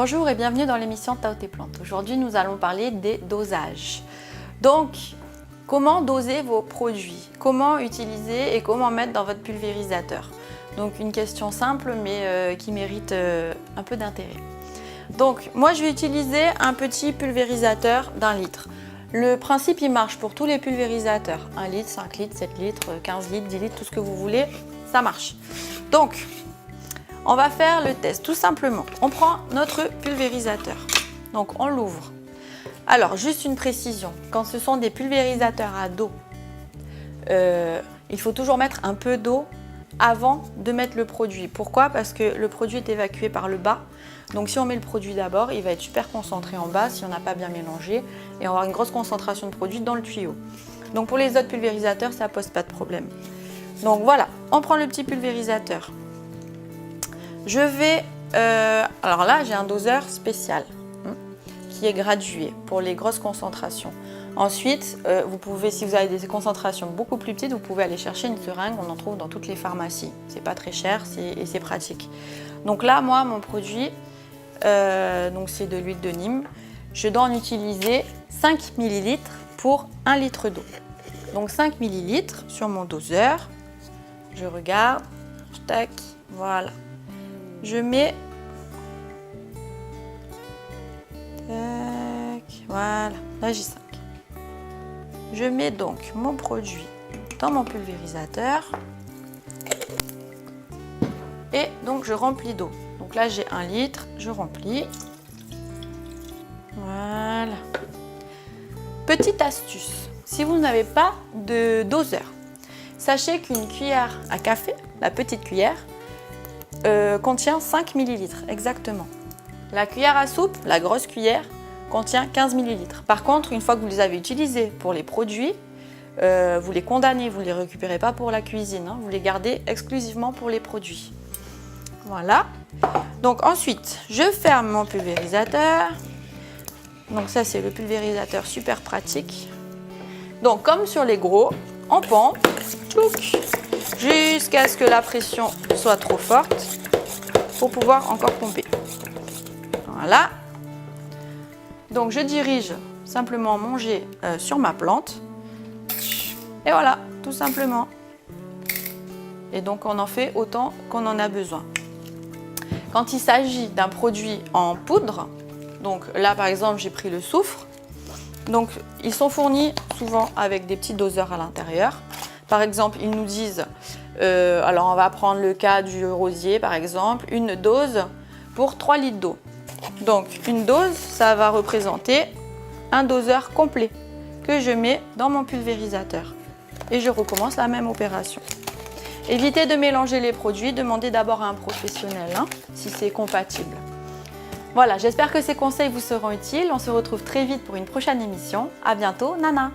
Bonjour et bienvenue dans l'émission Tao tes plantes. Aujourd'hui, nous allons parler des dosages. Donc, comment doser vos produits? Comment utiliser et comment mettre dans votre pulvérisateur? Donc, une question simple mais qui mérite un peu d'intérêt. Donc, moi, je vais utiliser un petit pulvérisateur d'1 litre. Le principe, il marche pour tous les pulvérisateurs. 1 litre, 5 litres, 7 litres, 15 litres, 10 litres, tout ce que vous voulez, ça marche. Donc, on va faire le test, tout simplement. On prend notre pulvérisateur. Donc, on l'ouvre. Alors, juste une précision. Quand ce sont des pulvérisateurs à dos, il faut toujours mettre un peu d'eau avant de mettre le produit. Pourquoi? Parce que le produit est évacué par le bas. Donc, si on met le produit d'abord, il va être super concentré en bas si on n'a pas bien mélangé. Et on va avoir une grosse concentration de produit dans le tuyau. Donc, pour les autres pulvérisateurs, ça ne pose pas de problème. Donc, voilà. On prend le petit pulvérisateur. Je vais, alors là, j'ai un doseur spécial qui est gradué pour les grosses concentrations. Ensuite, vous pouvez, si vous avez des concentrations beaucoup plus petites, vous pouvez aller chercher une seringue, on en trouve dans toutes les pharmacies. C'est pas très cher et c'est pratique. Donc là, moi, mon produit, donc c'est de l'huile de Nîmes. Je dois en utiliser 5 ml pour 1 litre d'eau. Donc 5 ml sur mon doseur. Je regarde, tac, voilà. Je mets, tac, voilà, là j'ai 5. Je mets donc mon produit dans mon pulvérisateur et donc je remplis d'eau. Donc là j'ai 1 litre, je remplis. Voilà. Petite astuce, si vous n'avez pas de doseur, sachez qu'une cuillère à café, la petite cuillère, contient 5 ml exactement. La cuillère à soupe, la grosse cuillère, contient 15 ml. Par contre, une fois que vous les avez utilisés pour les produits, vous les condamnez, vous ne les récupérez pas pour la cuisine, hein, vous les gardez exclusivement pour les produits. Voilà. Donc ensuite, je ferme mon pulvérisateur. Donc ça, c'est le pulvérisateur super pratique. Donc comme sur les gros, on pompe, jusqu'à ce que la pression soit trop forte pour pouvoir encore pomper. Voilà. Donc je dirige simplement mon jet sur ma plante. Et voilà, tout simplement. Et donc on en fait autant qu'on en a besoin. Quand il s'agit d'un produit en poudre, donc là par exemple j'ai pris le soufre. Donc ils sont fournis souvent avec des petits doseurs à l'intérieur. Par exemple, ils nous disent, alors on va prendre le cas du rosier par exemple, une dose pour 3 litres d'eau. Donc une dose, ça va représenter un doseur complet que je mets dans mon pulvérisateur. Et je recommence la même opération. Évitez de mélanger les produits, demandez d'abord à un professionnel hein, si c'est compatible. Voilà, j'espère que ces conseils vous seront utiles. On se retrouve très vite pour une prochaine émission. À bientôt, Nana!